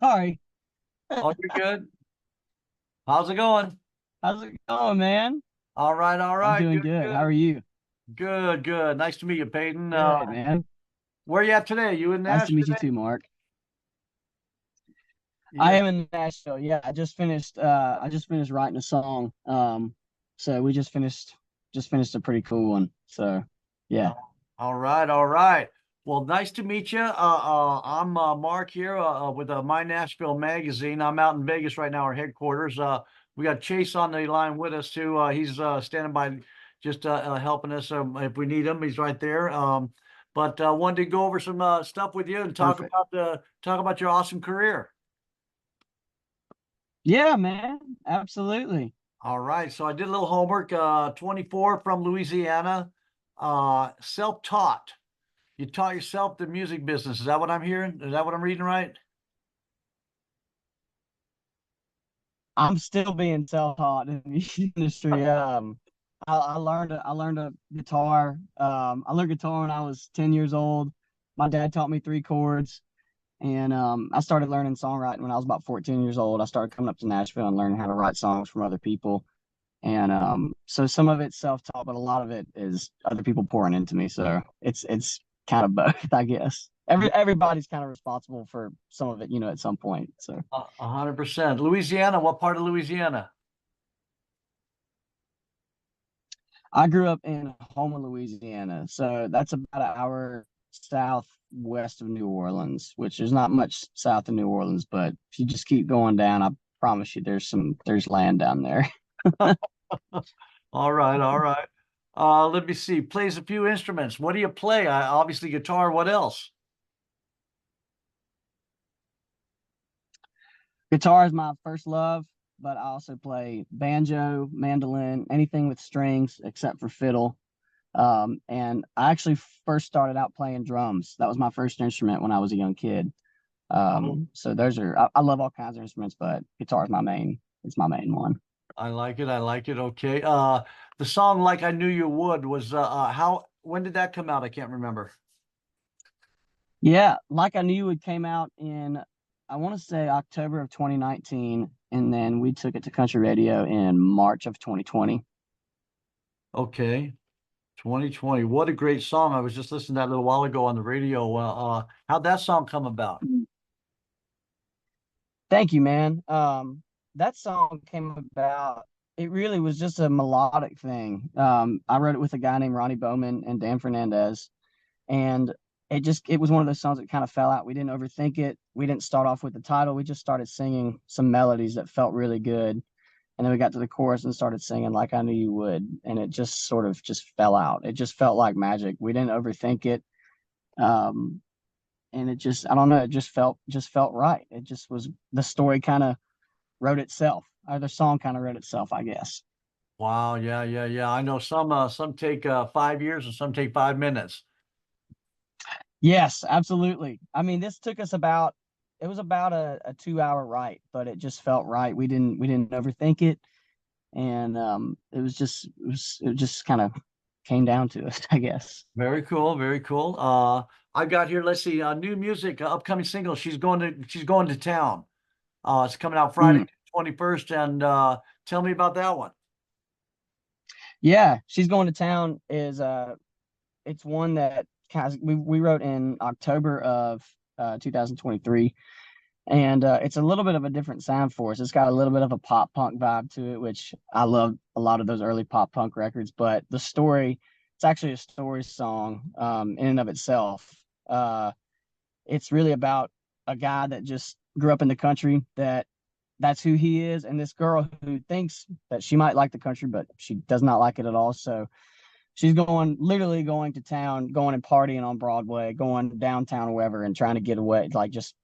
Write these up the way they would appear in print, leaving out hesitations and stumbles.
Sorry. Oh, you're good. How's it going? How's it going, man? All right, all I'm right. doing Good, good. How good. are you? Good, good. Nice to meet you, Payton. Good, man. Where you at today? You in Nice to Nashville meet you today? too, Mark. I Yes. am in Nashville. Yeah, I just finished writing a song. So we just finished a pretty cool one. So yeah. All right, all right. Well, nice to meet you. I'm Mark here with My Nashville magazine. I'm out in Vegas right now, our headquarters. We got Chase on the line with us too. He's standing by, just helping us if we need him. He's right there. But wanted to go over some stuff with you and Perfect. talk about your awesome career. Yeah, man. Absolutely. All right. So I did a little homework. 24 from Louisiana, self-taught. You taught yourself the music business. Is that what I'm hearing? Is that what I'm reading right? I'm still being self-taught in the music industry. I learned a guitar. I learned guitar when I was 10 years old. My dad taught me three chords. And I started learning songwriting when I was about 14 years old. I started coming up to Nashville and learning how to write songs from other people. And so some of it's self-taught, but a lot of it is other people pouring into me. So it's kind of both, I guess. Everybody's kind of responsible for some of it, at some point. So 100%. Louisiana, what part of Louisiana? I grew up in Houma, Louisiana. So that's about an hour southwest of New Orleans, which is not much south of New Orleans, but if you just keep going down, I promise you there's land down there. All right, all right. Let me see. Plays a few instruments. What do you play? Obviously guitar. What else? Guitar is my first love, but I also play banjo, mandolin, anything with strings except for fiddle. And I actually first started out playing drums. That was my first instrument when I was a young kid. So I love all kinds of instruments, but guitar is it's my main one. I like it. I like it. Okay. The song "Like I Knew You Would" was when did that come out? I can't remember. Yeah, like I knew it came out in, I want to say October of 2019, and then we took it to country radio in March of 2020. Okay. 2020. What a great song. I was just listening to that a little while ago on the radio. How'd that song come about? Thank you, man. That song came about, it really was just a melodic thing. I wrote it with a guy named Ronnie Bowman and Dan Fernandez, and it was one of those songs that kind of fell out. We didn't overthink it. We didn't start off with the title. We just started singing some melodies that felt really good. And then we got to the chorus and started singing Like I Knew You Would. And it just sort of just fell out. It just felt like magic. We didn't overthink it. Um, and it just, I don't know, it just felt right. It just was, the story kind of wrote itself. Or the song kind of wrote itself, I guess. Wow. Yeah, yeah, yeah. I know some take 5 years and some take 5 minutes. Yes, absolutely. I mean, this took us about, it was about a 2 hour write, but it just felt right. We didn't overthink it. And it just kind of came down to us, I guess. Very cool, very cool. I got here, let's see, new music, upcoming single. She's going to town. It's coming out Friday, Mm. 21st, and tell me about that one. Yeah, she's going to town is it's one that kind of, we wrote in October of 2023, and it's a little bit of a different sound for us. It's got a little bit of a pop punk vibe to it, which I love a lot of those early pop punk records. But the story, it's actually a story song in and of itself. It's really about a guy that just grew up in the country, that's who he is, and this girl who thinks that she might like the country, but she does not like it at all. So she's literally going to town, going and partying on Broadway, going downtown or wherever, and trying to get away, like just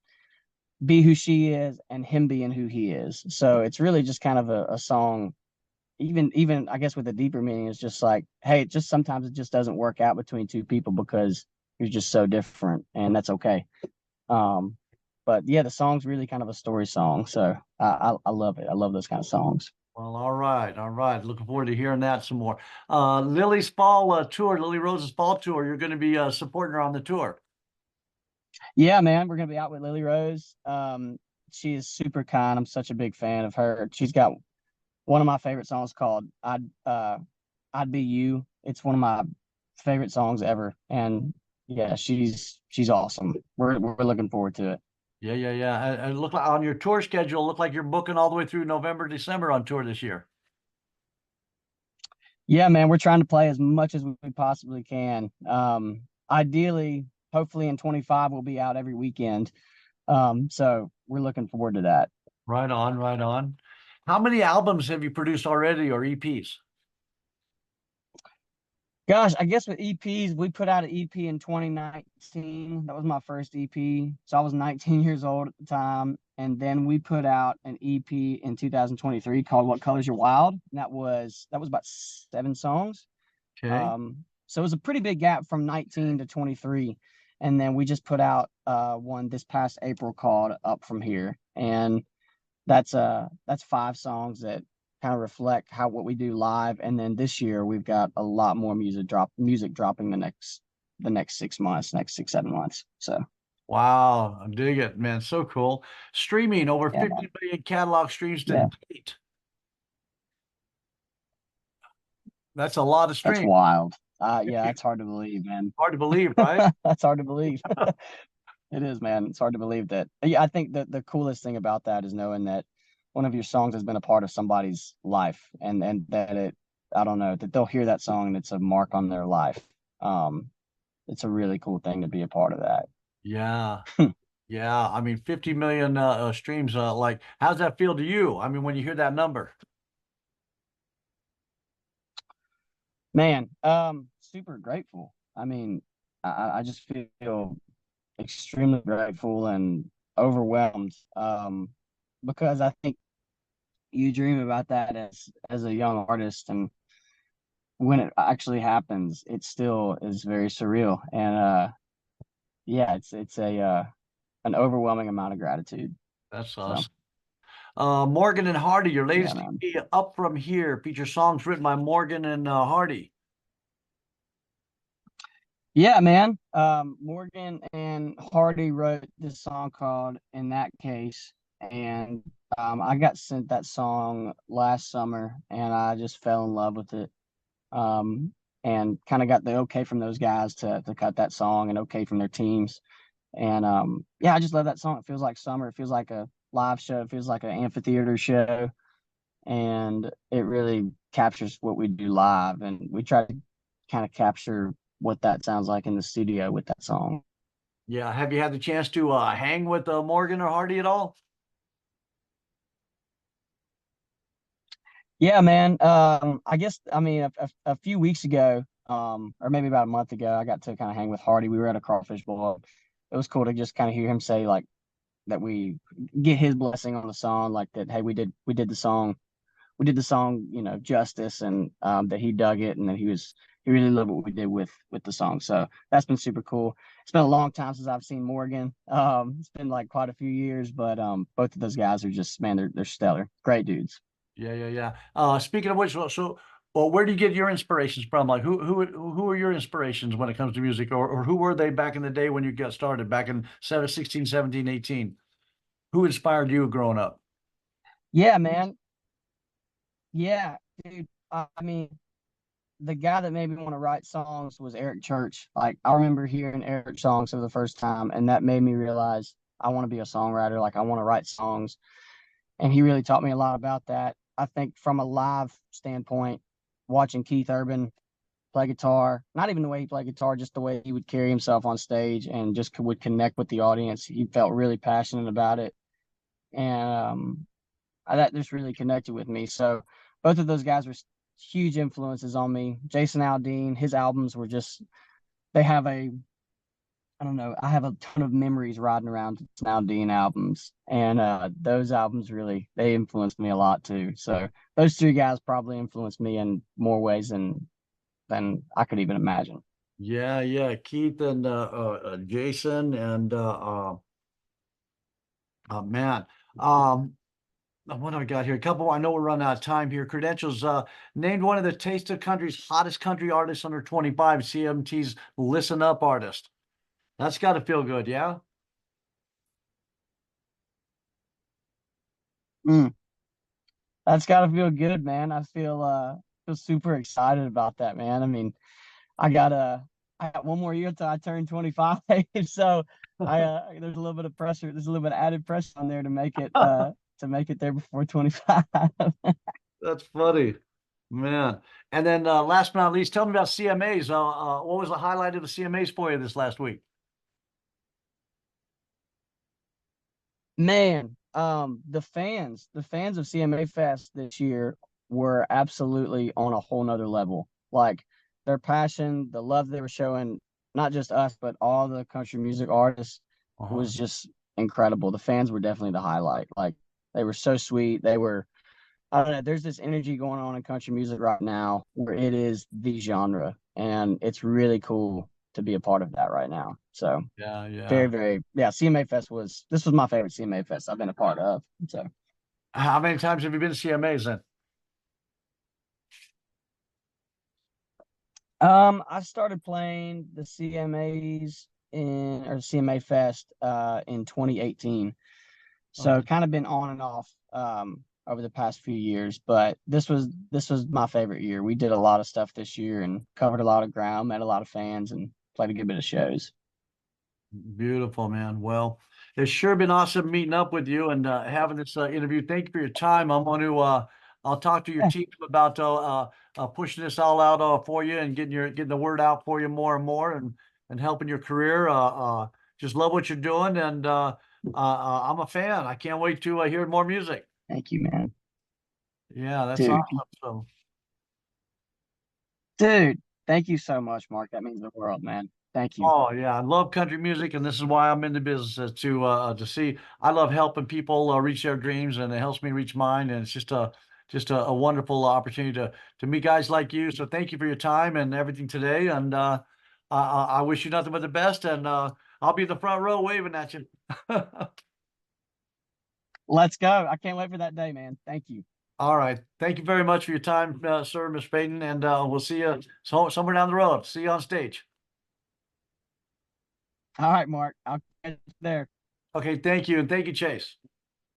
be who she is and him being who he is. So it's really just kind of a song, even I guess with a deeper meaning, is just like, hey, it just sometimes it just doesn't work out between two people because you're just so different, and that's okay. Um, but yeah, the song's really kind of a story song. So I love it. I love those kind of songs. Well, all right, all right. Looking forward to hearing that some more. Lily's fall tour, Lily Rose's fall tour. You're going to be supporting her on the tour. Yeah, man, we're gonna be out with Lily Rose. she is super kind. I'm such a big fan of her. She's got one of my favorite songs called I'd Be You. It's one of my favorite songs ever. And yeah, she's awesome. We're looking forward to it. Yeah, yeah, yeah. And look like on your tour schedule, look like you're booking all the way through November, December on tour this year. Yeah, man, we're trying to play as much as we possibly can. Ideally, hopefully in 25 we'll be out every weekend. So we're looking forward to that. Right on, right on. How many albums have you produced already or EPs? Gosh, I guess with EPs, we put out an EP in 2019. That was my first EP. So I was 19 years old at the time. And then we put out an EP in 2023 called What Colors Your Wild. And that was about 7 songs. Okay. So it was a pretty big gap from 19 to 23. And then we just put out one this past April called Up From Here. And that's 5 songs that kind of reflect what we do live. And then this year we've got a lot more music dropping the next 6 months, next 6, 7 months. So Wow, I dig it, man. So cool. Streaming over yeah, 50 million catalog streams to yeah, date. That's a lot of that's streams. wild. Yeah, that's hard to believe, man. Hard to believe, right? That's hard to believe. It is, man. It's hard to believe that. Yeah, I think that the coolest thing about that is knowing that one of your songs has been a part of somebody's life, and that I don't know, that they'll hear that song and it's a mark on their life. Um, it's a really cool thing to be a part of that. Yeah. Yeah. I mean, 50 million streams, like, how's that feel to you? I mean, when you hear that number? Man, super grateful. I mean, I just feel extremely grateful and overwhelmed. Because I think you dream about that as a young artist, and when it actually happens, it still is very surreal. And yeah, it's a an overwhelming amount of gratitude. That's So awesome. Morgan and Hardy, your yeah, latest man. EP, Up From Here, features songs written by Morgan and Hardy. Yeah, man. Morgan and Hardy wrote this song called In That Case. And I got sent that song last summer and I just fell in love with it. Um, and kind of got the okay from those guys to cut that song and okay from their teams. And yeah, I just love that song. It feels like summer. It feels like a live show. It feels like an amphitheater show. And it really captures what we do live. And we try to kind of capture what that sounds like in the studio with that song. Yeah. Have you had the chance to hang with Morgan or Hardy at all? Yeah, man. I guess I mean a few weeks ago, or maybe about a month ago, I got to kind of hang with Hardy. We were at a crawfish bowl. It was cool to just kind of hear him say like that we get his blessing on the song, like that. Hey, we did the song, justice, and that he dug it, and that he really loved what we did with the song. So that's been super cool. It's been a long time since I've seen Morgan. It's been like quite a few years, but both of those guys are just, man, they're stellar, great dudes. Yeah, yeah, yeah. Speaking of which, well, where do you get your inspirations from? Like, who are your inspirations when it comes to music, or who were they back in the day when you got started, back in 16, 17, 18? Who inspired you growing up? Yeah, man. Yeah, dude. I mean, the guy that made me want to write songs was Eric Church. Like, I remember hearing Eric songs for the first time, and that made me realize I want to be a songwriter. Like, I want to write songs, and he really taught me a lot about that. I think from a live standpoint, watching Keith Urban play guitar, not even the way he played guitar, just the way he would carry himself on stage and just would connect with the audience. He felt really passionate about it, and that just really connected with me. So both of those guys were huge influences on me. Jason Aldean, his albums were just, they have I don't know, I have a ton of memories riding around Jason Aldean albums. And those albums really, they influenced me a lot too. So those 3 guys probably influenced me in more ways than I could even imagine. Yeah, yeah, Keith and Jason and man. What do I got here? A couple. I know we're running out of time here. Credentials. Named one of the Taste of Country's hottest country artists under 25. CMT's Listen Up artist. That's got to feel good, yeah. Mm, that's got to feel good, man. I feel super excited about that, man. I mean, I got I got one more year till I turn 25, so there's a little bit of pressure. There's a little bit of added pressure on there to make it there before 25. That's funny, man. And then last but not least, tell me about CMAs. What was the highlight of the CMAs for you this last week? Man, the fans of CMA Fest this year were absolutely on a whole nother level. Like their passion, the love they were showing, not just us, but all the country music artists Uh-huh. was just incredible. The fans were definitely the highlight. Like they were so sweet. I don't know, there's this energy going on in country music right now where it is the genre, and it's really cool to be a part of that right now. So Yeah, very, yeah. very, yeah. CMA Fest was my favorite CMA Fest I've been a part of. So, How many times have you been to CMAs then? I started playing the CMAs or CMA Fest in 2018. So Okay. kind of been on and off over the past few years, but this was my favorite year. We did a lot of stuff this year and covered a lot of ground, met a lot of fans, and played a good bit of shows. Beautiful, man. Well, it's sure been awesome meeting up with you and having this interview. Thank you for your time. I'm going to I'll talk to your Yeah, team about pushing this all out for you and getting the word out for you more and more and helping your career. Just love what you're doing and I'm a fan. I can't wait to hear more music. thank you, man. Yeah, that's Dude, awesome. So. dude, thank you so much, Mark. That means the world, man. Thank you. Oh yeah, I love country music, and this is why I'm in the business to see. I love helping people reach their dreams, and it helps me reach mine. And it's just a wonderful opportunity to meet guys like you. So thank you for your time and everything today. And I wish you nothing but the best. And I'll be in the front row waving at you. Let's go. I can't wait for that day, man. Thank you. All right, thank you very much for your time, sir, Miss Payton, and we'll see you somewhere down the road. See you on stage. All right, Mark. I'll catch you there. Okay, thank you, and thank you, Chase.